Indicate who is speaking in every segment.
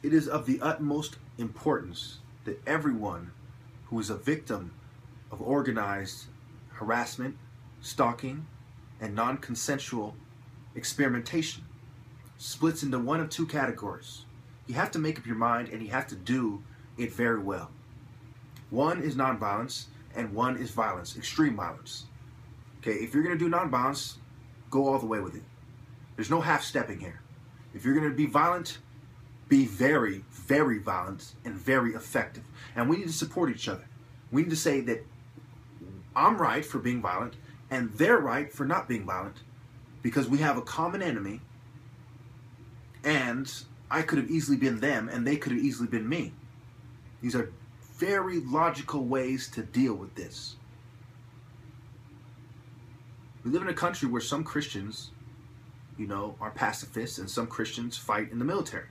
Speaker 1: It is of the utmost importance that everyone who is a victim of organized harassment, stalking, and non-consensual experimentation splits into one of two categories. You have to make up your mind, and you have to do it very well. One is nonviolence, and one is violence, extreme violence. Okay, if you're going to do nonviolence, go all the way with it. There's no half-stepping here. If you're going to be violent, be very, very violent and very effective. And we need to support each other. We need to say that I'm right for being violent, and they're right for not being violent, because we have a common enemy, and I could have easily been them, and they could have easily been me. These are very logical ways to deal with this. We live in a country where some Christians, are pacifists, and some Christians fight in the military.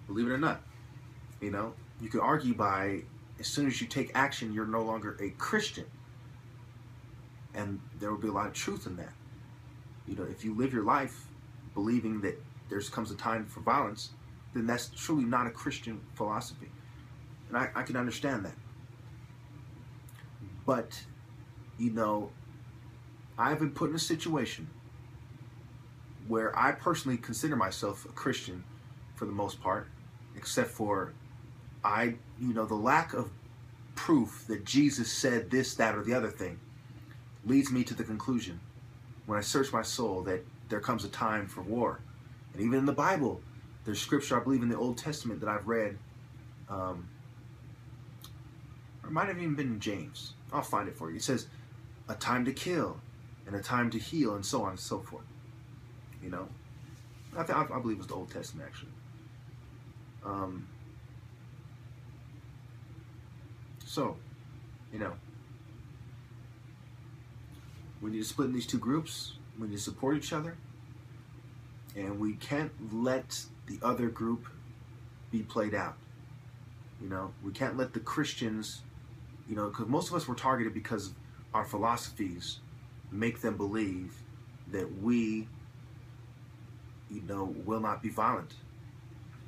Speaker 1: Believe it or not. You can argue by, as soon as you take action, you're no longer a Christian. And there will be a lot of truth in that. If you live your life believing that there comes a time for violence, then that's truly not a Christian philosophy. And I can understand that. But, I've been put in a situation where I personally consider myself a Christian for the most part, except for the lack of proof that Jesus said this, that, or the other thing leads me to the conclusion, when I search my soul, that there comes a time for war. And even in the Bible, there's scripture, I believe in the Old Testament, that I've read, or it might have even been in James. I'll find it for you. It says, a time to kill, and a time to heal, and so on and so forth. I believe it was the Old Testament, actually. We need to split in these two groups. We need to support each other. And we can't let the other group be played out. We can't let the Christians, because most of us were targeted because our philosophies make them believe that we, will not be violent.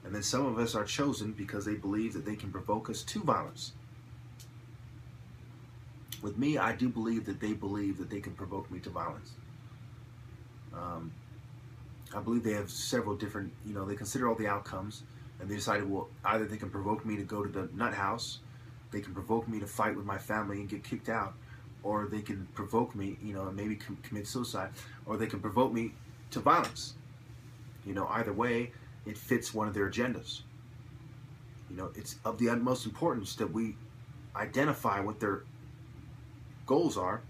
Speaker 1: And then some of us are chosen because they believe that they can provoke us to violence. With me, I do believe that they believe that they can provoke me to violence. I believe they have several different, they consider all the outcomes, and they decided, well, either they can provoke me to go to the nut house, they can provoke me to fight with my family and get kicked out, or they can provoke me, and maybe commit suicide, or they can provoke me to violence. Either way, it fits one of their agendas. It's of the utmost importance that we identify what their goals are,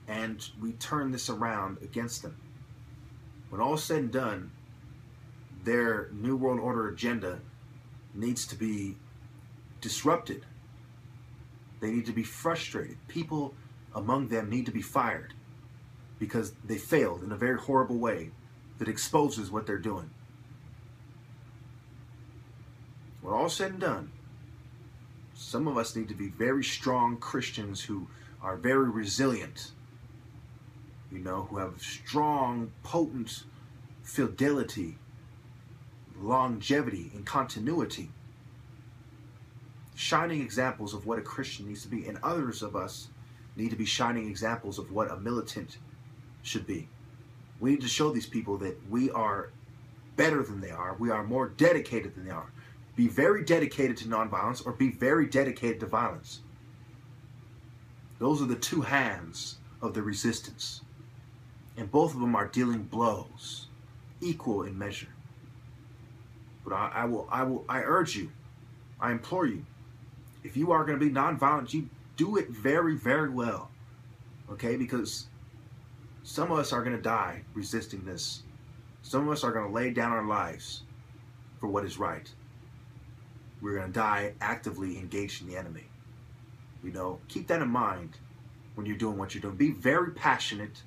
Speaker 1: and we turn this around against them. When all is said and done, their New World Order agenda needs to be disrupted. They need to be frustrated. People among them need to be fired because they failed in a very horrible way that exposes what they're doing. When all is said and done, some of us need to be very strong Christians who are very resilient, who have strong, potent fidelity, longevity, and continuity. Shining examples of what a Christian needs to be. And others of us need to be shining examples of what a militant should be. We need to show these people that we are better than they are. We are more dedicated than they are. Be very dedicated to nonviolence, or be very dedicated to violence. Those are the two hands of the resistance. And both of them are dealing blows, equal in measure. But I urge you, I implore you, if you are going to be nonviolent, you do it very, very well. Okay? Because some of us are going to die resisting this. Some of us are going to lay down our lives for what is right. We're going to die actively engaged in the enemy. Keep that in mind when you're doing what you're doing. Be very passionate,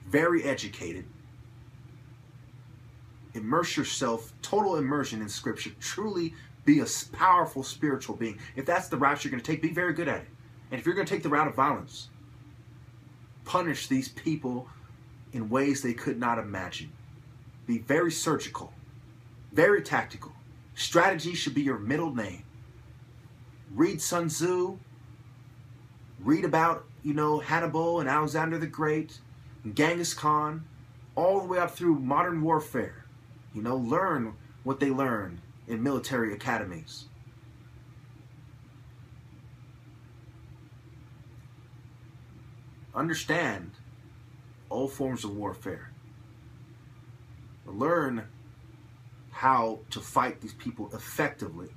Speaker 1: very educated. Immerse yourself, total immersion in Scripture. Truly be a powerful spiritual being. If that's the route you're going to take, be very good at it. And if you're going to take the route of violence, punish these people in ways they could not imagine. Be very surgical, Very tactical. Strategy should be your middle name. Read Sun Tzu. Read about, Hannibal and Alexander the Great, and Genghis Khan, all the way up through modern warfare. Learn what they learned in military academies. Understand all forms of warfare. Learn how to fight these people effectively.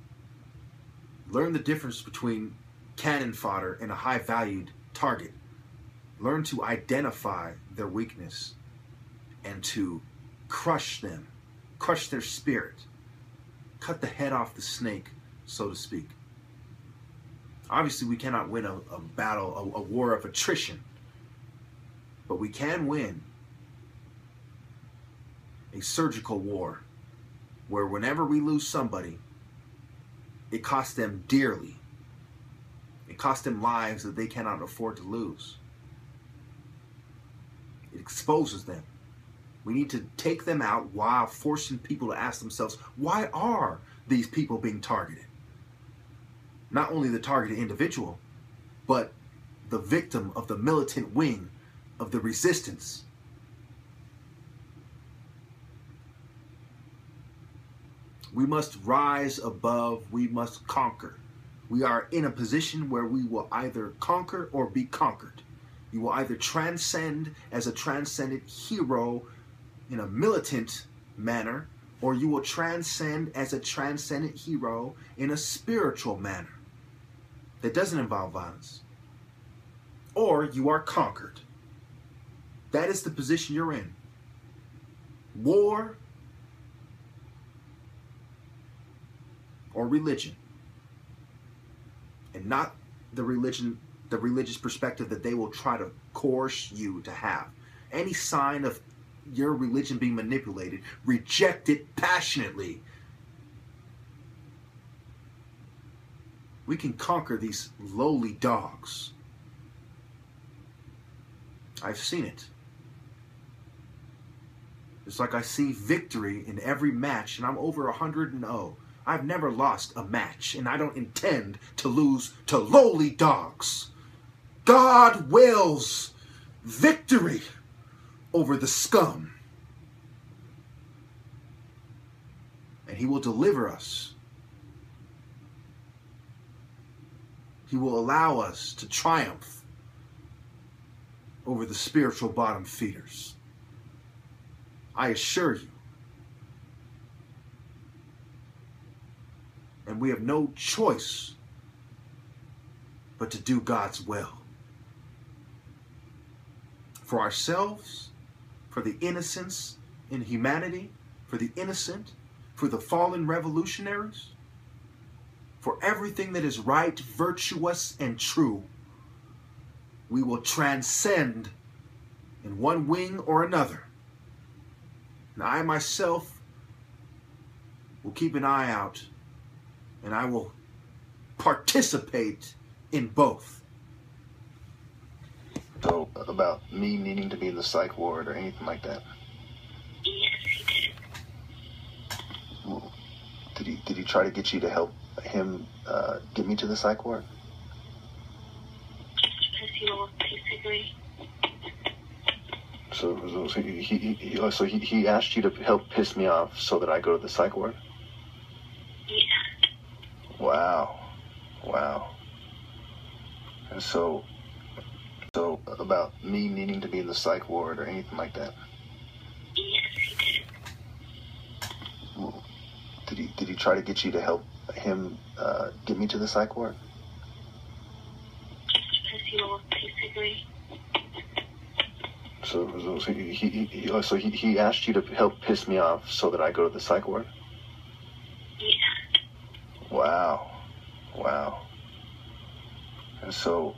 Speaker 1: Learn the difference between cannon fodder and a high-valued target. Learn to identify their weakness and to crush them, crush their spirit, cut the head off the snake, so to speak. Obviously, we cannot win a battle, a war of attrition, but we can win a surgical war where whenever we lose somebody, it costs them dearly. It costs them lives that they cannot afford to lose. It exposes them. We need to take them out while forcing people to ask themselves, why are these people being targeted? Not only the targeted individual, but the victim of the militant wing of the resistance. We must rise above, we must conquer. We are in a position where we will either conquer or be conquered. You will either transcend as a transcendent hero in a militant manner, or you will transcend as a transcendent hero in a spiritual manner that doesn't involve violence. Or you are conquered. That is the position you're in. War or religion. And not the religious perspective that they will try to coerce you to have. Any sign of your religion being manipulated, reject it passionately. We can conquer these lowly dogs. I've seen it. It's like I see victory in every match, and I'm over 100-0. I've never lost a match, and I don't intend to lose to lowly dogs. God wills victory over the scum. And he will deliver us. He will allow us to triumph over the spiritual bottom feeders. I assure you. And we have no choice but to do God's will. For ourselves, for the innocents in humanity, for the innocent, for the fallen revolutionaries, for everything that is right, virtuous, and true, we will transcend in one wing or another. And I myself will keep an eye out, and I will participate in both.
Speaker 2: So, about me needing to be in the psych ward or anything like that?
Speaker 3: Yes, he did.
Speaker 2: Well, did he try to get you to help him get me to the psych ward?
Speaker 3: Because you all basically.
Speaker 2: So he asked you to help piss me off so that I go to the psych ward?
Speaker 3: Yeah.
Speaker 2: Wow. And so about me needing to be in the psych ward or anything like that?
Speaker 3: Yes, he did.
Speaker 2: Well, did he try to get you to help him get me to the psych ward?
Speaker 3: Because you all basically.
Speaker 2: So he asked you to help piss me off so that I go to the psych ward?
Speaker 3: Yeah.
Speaker 2: Wow. And so